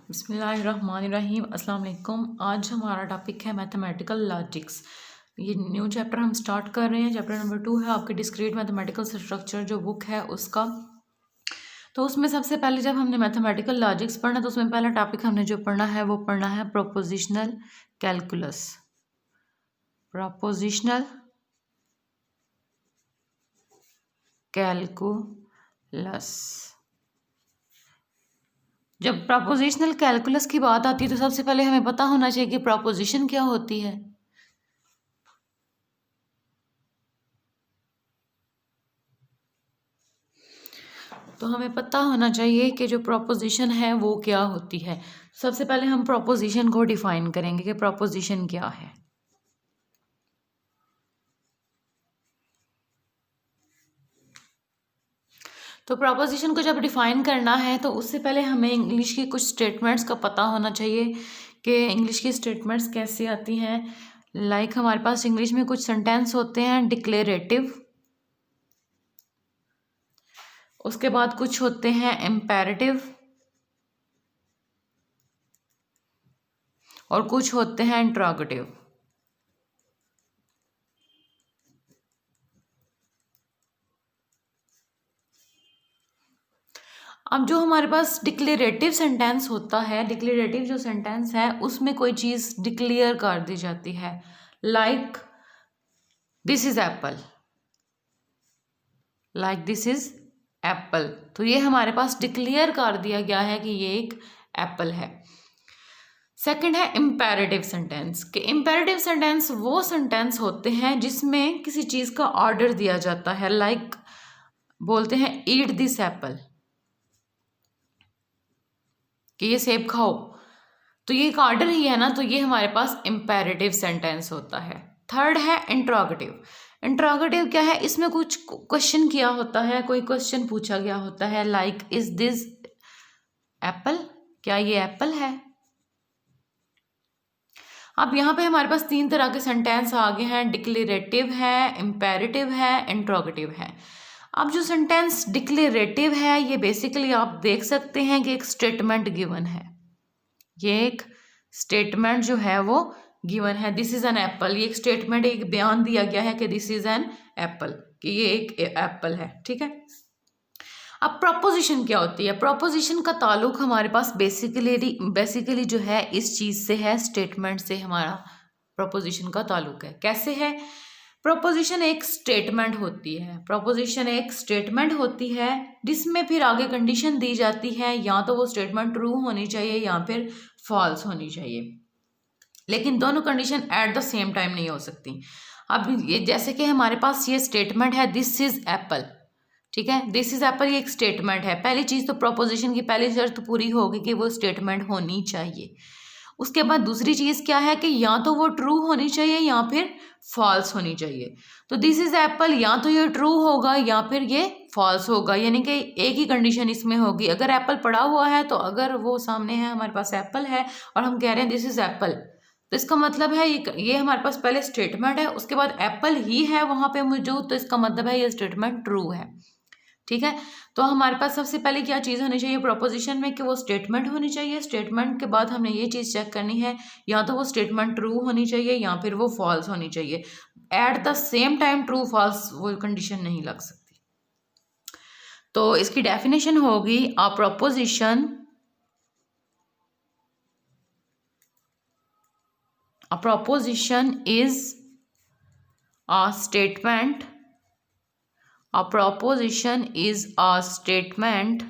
बिस्मिल्लाहिर्रहमानिर्रहीम अस्सलाम वालेकुम। आज हमारा टॉपिक है मैथमेटिकल लॉजिक्स। ये न्यू चैप्टर हम स्टार्ट कर रहे हैं। चैप्टर नंबर 2 है आपके डिस्क्रीट मैथमेटिकल स्ट्रक्चर जो बुक है उसका। तो उसमें सबसे पहले जब हमने मैथमेटिकल लॉजिक्स पढ़ना तो उसमें पहला टॉपिक हमने जो पढ़ना है वो पढ़ना है प्रोपोजिशनल कैलकुलस। Prepositional calculus. जब प्रोपोजिशनल कैलकुलस की बात आती है तो सबसे पहले हमें पता होना चाहिए कि प्रोपोजिशन क्या होती है। तो हमें पता होना चाहिए कि जो प्रोपोजिशन है वो क्या होती है। सबसे पहले हम प्रोपोजिशन को डिफाइन करेंगे कि प्रोपोजिशन क्या है। तो प्रोपोजिशन को जब डिफाइन करना है तो उससे पहले हमें इंग्लिश की कुछ स्टेटमेंट्स का पता होना चाहिए कि इंग्लिश की स्टेटमेंट्स कैसे आती हैं। लाइक हमारे पास इंग्लिश में कुछ सेंटेंस होते हैं डिक्लेरेटिव, उसके बाद कुछ होते हैं इम्पेरेटिव और कुछ होते हैं इंट्रोगेटिव। अब जो हमारे पास डिक्लेरेटिव सेंटेंस होता है, डिक्लेरेटिव जो सेंटेंस है उसमें कोई चीज़ डिक्लेयर कर दी जाती है। Like this is Apple, like this is Apple. तो ये हमारे पास डिक्लेयर कर दिया गया है कि ये एक एप्पल है। सेकंड है इम्पेरेटिव सेंटेंस। कि इम्पेरेटिव सेंटेंस वो सेंटेंस होते हैं जिसमें किसी चीज़ का ऑर्डर दिया जाता है। लाइक बोलते हैं ईट दिस एप्पल, कि ये सेब खाओ, तो ये एक ऑर्डर ही है ना, तो ये हमारे पास इम्पेरेटिव सेंटेंस होता है। थर्ड है इंट्रोगेटिव। इंट्रोगेटिव क्या है, इसमें कुछ क्वेश्चन किया होता है, कोई क्वेश्चन पूछा गया होता है। लाइक इज दिस एप्पल, क्या ये एप्पल है। अब यहाँ पे हमारे पास तीन तरह के सेंटेंस आ गए हैं, डिक्लेरेटिव है, इम्पेरेटिव है, इंट्रोगेटिव है। अब जो सेंटेंस डिक्लेरेटिव है ये बेसिकली आप देख सकते हैं कि एक स्टेटमेंट गिवन है। ये एक स्टेटमेंट जो है वो गिवन है, दिस इज एन एप्पल। ये एक स्टेटमेंट, एक बयान दिया गया है कि दिस इज एन एप्पल, कि ये एक एप्पल है। ठीक है। अब प्रोपोजिशन क्या होती है। प्रोपोजिशन का ताल्लुक हमारे पास बेसिकली जो है इस चीज से है, स्टेटमेंट से हमारा प्रोपोजिशन का ताल्लुक है। कैसे है। प्रोपोजिशन एक स्टेटमेंट होती है, प्रोपोजिशन एक स्टेटमेंट होती है जिसमें फिर आगे कंडीशन दी जाती है, या तो वो स्टेटमेंट ट्रू होनी चाहिए या फिर फॉल्स होनी चाहिए, लेकिन दोनों condition at the same time नहीं हो सकती। अब ये जैसे कि हमारे पास ये स्टेटमेंट है दिस इज एप्पल, ठीक है, दिस इज एप्पल, ये एक स्टेटमेंट है। पहली चीज तो प्रोपोजिशन की पहली शर्त पूरी होगी कि वो स्टेटमेंट होनी चाहिए। उसके बाद दूसरी चीज क्या है कि या तो वो ट्रू होनी चाहिए या फिर फॉल्स होनी चाहिए। तो दिस इज एप्पल, या तो ये ट्रू होगा या फिर ये फॉल्स होगा, यानी कि एक ही कंडीशन इसमें होगी। अगर एप्पल पड़ा हुआ है तो अगर वो सामने है, हमारे पास एप्पल है और हम कह रहे हैं दिस इज एप्पल, तो इसका मतलब है ये हमारे पास पहले स्टेटमेंट है, उसके बाद एप्पल ही है वहां पे मौजूद, तो इसका मतलब है ये स्टेटमेंट ट्रू है। ठीक है। तो हमारे पास सबसे पहले क्या चीज़ होनी चाहिए प्रोपोजिशन में कि वो स्टेटमेंट होनी चाहिए। स्टेटमेंट के बाद हमने ये चीज़ चेक करनी है, या तो वो स्टेटमेंट ट्रू होनी चाहिए या फिर वो फॉल्स होनी चाहिए। At the same time true false वो कंडीशन नहीं लग सकती। तो इसकी डेफिनेशन होगी a proposition is a statement, a proposition is a statement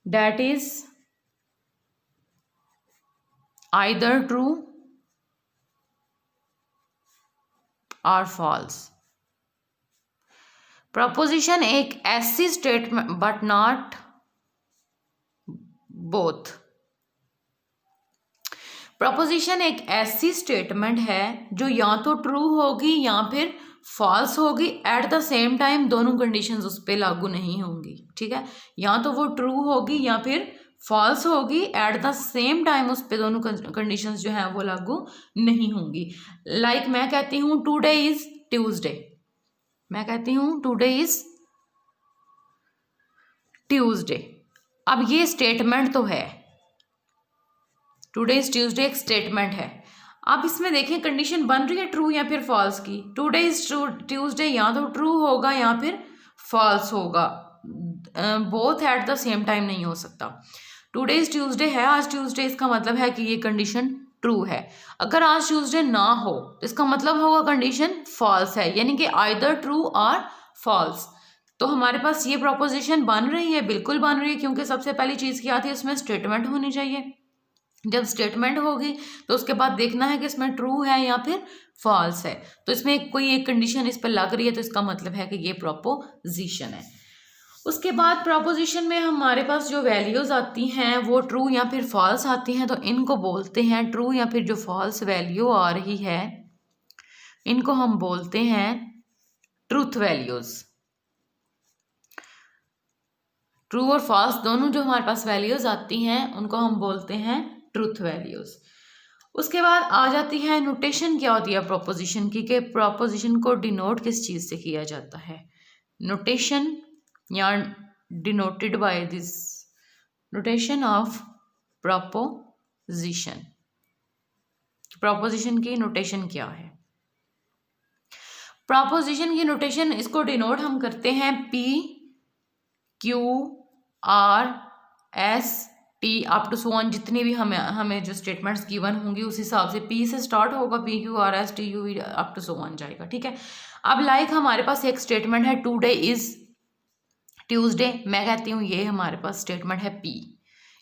that is either true or false. Proposition एक ऐसी statement but not both. Proposition एक ऐसी स्टेटमेंट है जो या तो ट्रू होगी या फिर फॉल्स होगी। एट द सेम टाइम दोनों कंडीशंस उस पर लागू नहीं होंगी। ठीक है, या तो वो ट्रू होगी या फिर फॉल्स होगी, एट द सेम टाइम उस पर दोनों कंडीशंस जो है वो लागू नहीं होंगी। लाइक मैं कहती हूँ टुडे इज ट्यूसडे, मैं कहती हूँ टुडे इज ट्यूसडे। अब ये स्टेटमेंट तो है, टुडे इज ट्यूसडे एक स्टेटमेंट है। आप इसमें देखें कंडीशन बन रही है ट्रू या फिर फॉल्स की। टुडे इज ट्यूसडे या तो ट्रू होगा या फिर फॉल्स होगा, both at the same time नहीं हो सकता। टुडे इज ट्यूसडे है, आज ट्यूसडे, इसका मतलब है कि ये कंडीशन ट्रू है। अगर आज ट्यूसडे ना हो तो इसका मतलब होगा कंडीशन फॉल्स है, यानी कि आइदर ट्रू और फॉल्स। तो हमारे पास ये प्रोपोजिशन बन रही है, बिल्कुल बन रही है, क्योंकि सबसे पहली चीज़ क्या आती है, इसमें स्टेटमेंट होनी चाहिए। जब स्टेटमेंट होगी तो उसके बाद देखना है कि इसमें ट्रू है या फिर फॉल्स है। तो इसमें कोई एक कंडीशन इस पर लग रही है तो इसका मतलब है कि ये प्रोपोजिशन है। उसके बाद प्रोपोजिशन में हमारे पास जो वैल्यूज आती हैं वो ट्रू या फिर फॉल्स आती हैं, तो इनको बोलते हैं ट्रू या फिर जो फॉल्स वैल्यू आ रही है इनको हम बोलते हैं ट्रूथ वैल्यूज। ट्रू और फॉल्स दोनों जो हमारे पास वैल्यूज आती हैं उनको हम बोलते हैं ट्रूथ वैल्यूज। उसके बाद आ जाती है नोटेशन क्या होती है प्रोपोजिशन की, कि प्रोपोजिशन को डिनोट किस चीज़ से किया जाता है। नोटेशन या denoted by this notation of proposition. Proposition की नोटेशन क्या है? प्रोपोजिशन की नोटेशन इसको डिनोट हम करते हैं P Q R S T up to so on, जितनी भी हमें जो स्टेटमेंट्स गिवन होंगी उस हिसाब से P से स्टार्ट होगा, P Q R S T U V up to so on जाएगा। ठीक है। अब लाइक हमारे पास एक स्टेटमेंट है टुडे इज ट्यूसडे, मैं कहती हूँ ये हमारे पास स्टेटमेंट है P।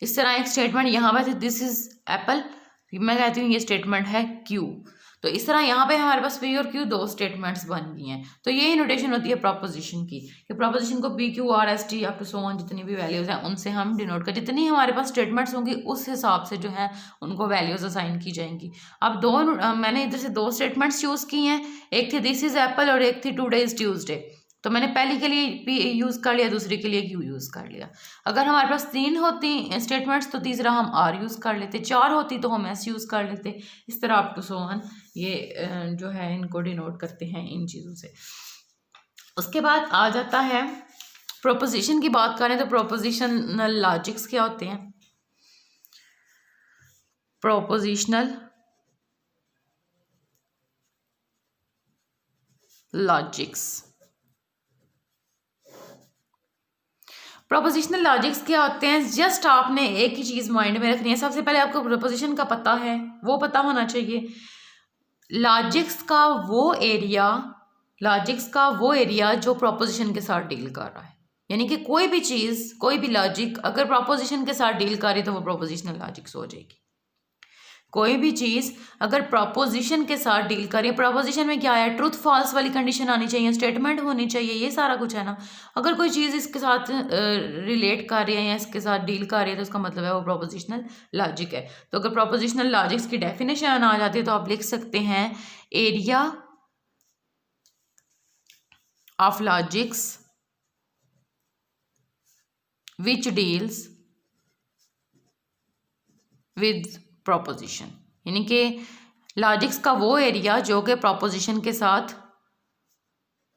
इस तरह एक स्टेटमेंट यहाँ पे दिस इज एप्पल, मैं कहती हूँ ये स्टेटमेंट है Q। तो इस तरह यहाँ पे हमारे पास P और Q दो स्टेटमेंट्स बन गई हैं। तो यही नोटेशन होती है प्रोपोजिशन की, कि प्रोपोजिशन को P Q R S T up to so on जितनी भी वैल्यूज हैं उनसे हम डिनोट कर, जितनी हमारे पास स्टेटमेंट्स होंगी उस हिसाब से जो है उनको वैल्यूज असाइन की जाएंगी। अब मैंने इधर से दो स्टेटमेंट्स यूज़ की हैं, एक थी दिस इज एप्पल और एक थी टुडे इज ट्यूसडे। तो मैंने पहली के लिए P यूज़ कर लिया, दूसरी के लिए Q यूज़ कर लिया। अगर हमारे पास 3 होती स्टेटमेंट्स तो तीसरा हम R यूज़ कर लेते, 4 होती तो हम S यूज़ कर लेते। इस तरह अप टू सो ऑन ये जो है इनको डिनोट करते हैं इन चीज़ों से। उसके बाद आ जाता है प्रोपोजिशन की बात करें तो प्रोपोजिशनल लॉजिक्स क्या होते हैं? प्रोपोजिशनल लॉजिक्स, प्रोपोजिशनल लॉजिक्स क्या होते हैं? जस्ट आपने एक ही चीज़ माइंड में रखनी है। सबसे पहले आपको प्रोपोजिशन का पता है, वो पता होना चाहिए। लॉजिक्स का वो एरिया जो प्रोपोजिशन के साथ डील कर रहा है, यानी कि कोई भी चीज़, कोई भी लॉजिक अगर प्रोपोजिशन के साथ डील कर रही है तो वो प्रोपोजिशनल लॉजिक्स हो जाएगी। कोई भी चीज़ अगर प्रोपोजिशन के साथ डील करें, प्रोपोजिशन में क्या है, ट्रूथ फॉल्स वाली कंडीशन आनी चाहिए, स्टेटमेंट होनी चाहिए, ये सारा कुछ है ना। अगर कोई चीज़ इसके साथ रिलेट कर रही है या इसके साथ डील कर रही है तो उसका मतलब है वो प्रोपोजिशनल लॉजिक है। तो अगर प्रोपोजिशनल लॉजिक्स की डेफिनेशन आ जाती है तो आप लिख सकते हैं area of logics which deals with proposition, यानी कि लॉजिक्स का वो एरिया जो कि प्रोपोजिशन के साथ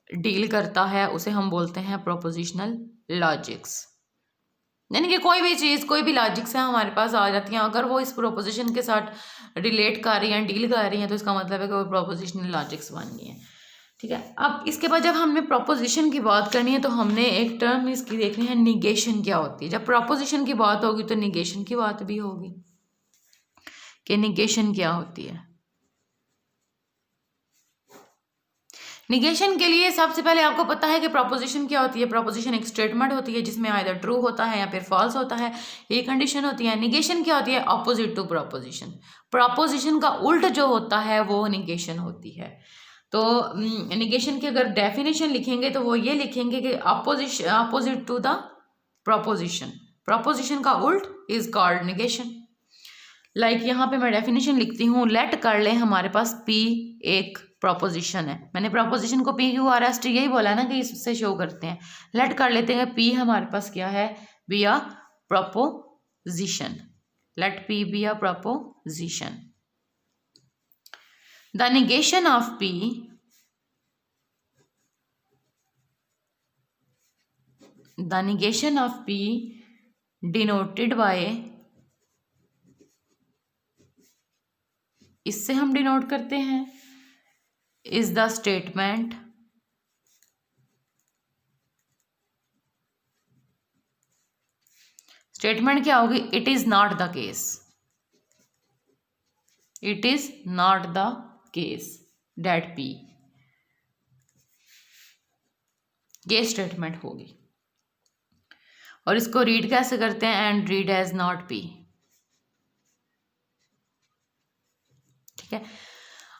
डील करता है उसे हम बोलते हैं प्रोपोजिशनल लॉजिक्स। यानी कि कोई भी चीज़, कोई भी लॉजिक्स है हमारे पास आ जाती हैं, अगर वो इस प्रोपोजिशन के साथ रिलेट कर रही हैं, डील कर रही हैं, तो इसका मतलब है कि वो प्रोपोजिशनल लॉजिक्स बन गई हैं। ठीक है। अब इसके बाद जब हमने प्रोपोजिशन की बात करनी है तो हमने एक टर्म इसकी देखनी है, निगेशन क्या होती है। जब प्रोपोजिशन की बात होगी तो निगेशन की बात भी होगी कि निगेशन क्या होती है। निगेशन के लिए सबसे पहले आपको पता है कि प्रोपोजिशन क्या होती है। प्रोपोजिशन एक स्टेटमेंट होती है जिसमें आइदर ट्रू होता है या फिर फॉल्स होता है, ये कंडीशन होती है। निगेशन क्या होती है? Opposite to proposition. प्रोपोजिशन का उल्ट जो होता है वो निगेशन होती है। तो निगेशन की अगर डेफिनेशन लिखेंगे तो वो ये लिखेंगे कि opposite to the proposition, proposition का उल्ट इज कॉल्ड निगेशन। लाइक यहाँ पे मैं डेफिनेशन लिखती हूँ, लेट कर ले हमारे पास P एक प्रोपोजिशन है। मैंने प्रोपोजिशन को P Q R S T यही बोला ना कि इससे शो करते हैं। लेट कर लेते हैं P हमारे पास क्या है, be a proposition. Let P be a proposition. The negation of P denoted by इससे हम डिनोट करते हैं इज द स्टेटमेंट स्टेटमेंट क्या होगी, it is not the case, it is not the case that P, ये statement होगी। और इसको रीड कैसे करते हैं, and read as not P, ठीक है।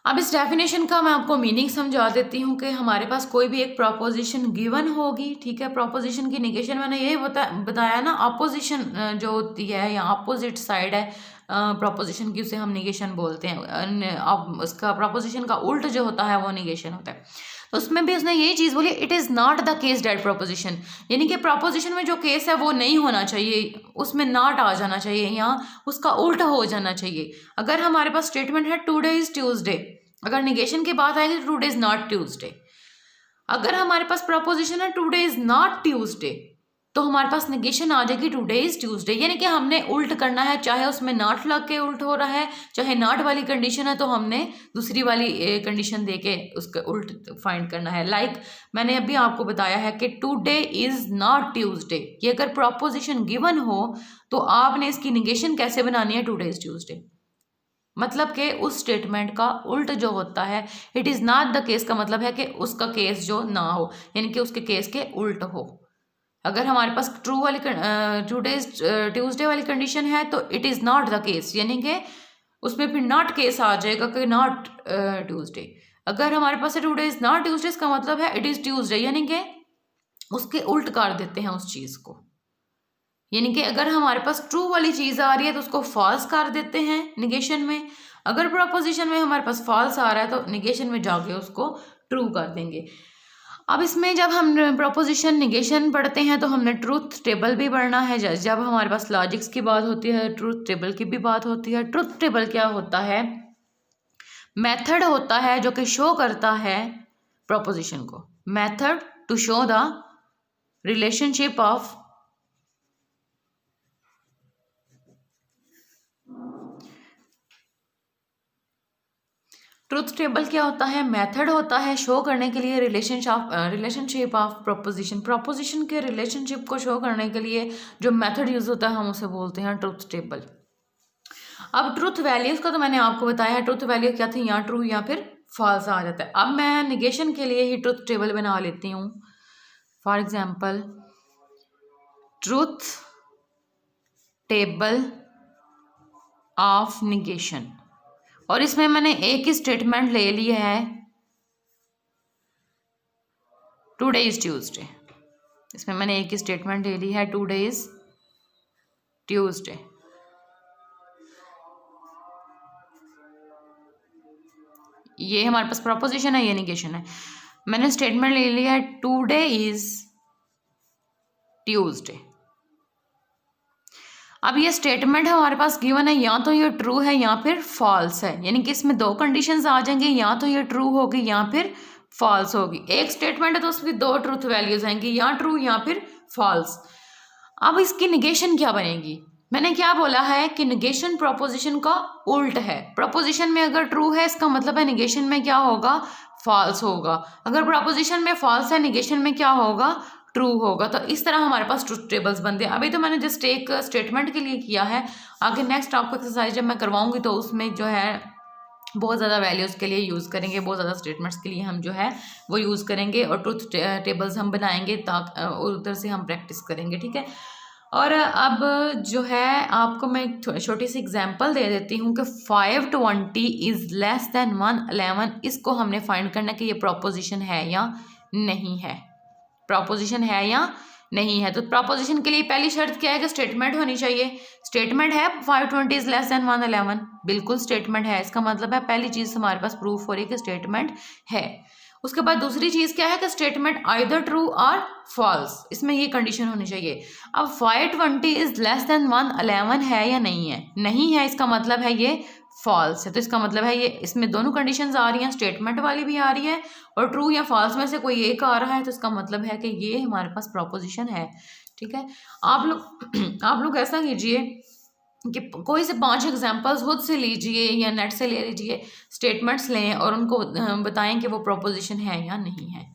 अब इस डेफिनेशन का मैं आपको मीनिंग समझा देती हूँ कि हमारे पास कोई भी एक प्रोपोजिशन गिवन होगी, ठीक है। प्रोपोजिशन की निगेशन मैंने यही बताया ना, अपोजिशन जो होती है या अपोजिट साइड है प्रोपोजिशन की, उसे हम निगेशन बोलते हैं। अब उसका प्रोपोजिशन का उल्ट जो होता है वो निगेशन होता है। तो उसमें भी उसने यही चीज़ बोली, it is not the case that proposition, यानी कि प्रोपोजिशन में जो केस है वो नहीं होना चाहिए, उसमें नॉट आ जाना चाहिए या उसका उल्टा हो जाना चाहिए। अगर हमारे पास स्टेटमेंट है टुडे इज ट्यूसडे, अगर निगेशन की बात आएगी तो टुडे इज नॉट ट्यूसडे। अगर हमारे पास प्रोपोजिशन है टुडे इज नॉट ट्यूसडे, तो हमारे पास निगेशन आ जाएगी टुडे इज ट्यूसडे, यानी कि हमने उल्ट करना है, चाहे उसमें नॉट लग के उल्ट हो रहा है, चाहे नॉट वाली कंडीशन है तो हमने दूसरी वाली कंडीशन दे के उसका उल्ट फाइंड करना है। लाइक मैंने अभी आपको बताया है कि टुडे इज नॉट ट्यूसडे, ये अगर प्रोपोजिशन गिवन हो तो आपने इसकी निगेशन कैसे बनानी है, टुडे इज ट्यूसडे, मतलब कि उस स्टेटमेंट का उल्ट जो होता है, it is not the case का मतलब है कि उसका केस जो ना हो, यानी कि उसके केस के उल्ट हो। अगर हमारे पास ट्रू वाली टुडे ट्यूसडे वाली कंडीशन है तो it is not the case, यानी कि उसमें फिर नॉट केस आ जाएगा कि नॉट ट्यूसडे। अगर हमारे पास टुडे इज़ नॉट ट्यूसडे, इसका मतलब है इट इज़ ट्यूसडे, यानी कि उसके उल्ट कर देते हैं उस चीज़ को। यानी कि अगर हमारे पास ट्रू वाली चीज़ आ रही है तो उसको फॉल्स कर देते हैं निगेशन में, अगर प्रोपोजिशन में हमारे पास फॉल्स आ रहा है तो निगेशन में जाके उसको ट्रू कर देंगे। अब इसमें जब हम प्रोपोजिशन निगेशन पढ़ते हैं तो हमने ट्रूथ टेबल भी पढ़ना है। जब हमारे पास लॉजिक्स की बात होती है, ट्रूथ टेबल की भी बात होती है। ट्रूथ टेबल क्या होता है, मेथड होता है जो कि शो करता है प्रोपोजिशन को, method to show the relationship of truth table क्या होता है, मेथड होता है शो करने के लिए रिलेशनशिप ऑफ प्रोपोजिशन, प्रोपोजिशन के रिलेशनशिप को शो करने के लिए जो मेथड यूज होता है हम उसे बोलते हैं ट्रूथ टेबल। अब ट्रूथ वैल्यूज का तो मैंने आपको बताया है, ट्रूथ वैल्यू क्या थी, या ट्रू या फिर फॉल्स आ जाता है। अब मैं निगेशन के लिए ही ट्रूथ टेबल बना लेती हूँ। For example truth table of negation, और इसमें मैंने एक ही स्टेटमेंट ले लिया है टुडे इज ट्यूसडे, इसमें मैंने एक ही स्टेटमेंट ले ली है टुडे इज ट्यूसडे। ये हमारे पास प्रोपोजिशन है, ये निगेशन है। मैंने स्टेटमेंट ले लिया है टुडे इज ट्यूसडे। अब ये स्टेटमेंट हमारे पास गिवन है, या तो ये ट्रू है या फिर फॉल्स है, यानी कि इसमें दो कंडीशंस आ जाएंगी, या तो ये ट्रू होगी या फिर फॉल्स होगी। एक स्टेटमेंट है तो उसमें दो ट्रूथ वैल्यूज आएंगी, या ट्रू या फिर फॉल्स। अब इसकी निगेशन क्या बनेगी, मैंने क्या बोला है कि निगेशन प्रोपोजिशन का उल्ट है। प्रोपोजिशन में अगर ट्रू है इसका मतलब है निगेशन में क्या होगा, फॉल्स होगा। अगर प्रोपोजिशन में फॉल्स है निगेशन में क्या होगा, ट्रू होगा। तो इस तरह हमारे पास ट्रूथ टेबल्स बनते हैं। अभी तो मैंने जस्ट एक स्टेटमेंट के लिए किया है, आगे नेक्स्ट आपको एक्सरसाइज जब मैं करवाऊंगी तो उसमें जो है बहुत ज़्यादा वैल्यूज़ के लिए यूज़ करेंगे, बहुत ज़्यादा स्टेटमेंट्स के लिए हम जो है वो यूज़ करेंगे और ट्रूथ टेबल्स हम बनाएंगे, ताकि उधर से हम प्रैक्टिस करेंगे, ठीक है। और अब जो है आपको मैं एक छोटी सी एग्जांपल दे देती हूँ कि 520 इज़ लेस देन 111, इसको हमने फाइंड करना कि ये प्रोपोजिशन है या नहीं है, प्रोपोजिशन है या नहीं है। तो प्रोपोजिशन के लिए पहली शर्त क्या है कि स्टेटमेंट होनी चाहिए। स्टेटमेंट है 520 इज लेस देन 111, बिल्कुल स्टेटमेंट है, इसका मतलब है पहली चीज़ हमारे पास प्रूफ हो रही है कि स्टेटमेंट है। उसके बाद दूसरी चीज़ क्या है कि स्टेटमेंट आइदर ट्रू और फॉल्स, इसमें ये कंडीशन होनी चाहिए। अब 520 इज लेस देन 111 है या नहीं है, नहीं है इसका मतलब है ये फॉल्स है। तो इसका मतलब है ये इसमें दोनों कंडीशंस आ रही हैं, स्टेटमेंट वाली भी आ रही है और ट्रू या फॉल्स में से कोई एक आ रहा है, तो इसका मतलब है कि ये हमारे पास प्रोपोजिशन है, ठीक है। आप लोग ऐसा कीजिए, कि कोई से 5 एग्जांपल्स खुद से लीजिए या नेट से ले लीजिए, स्टेटमेंट्स लें और उनको बताएं कि वो प्रोपोजिशन है या नहीं है।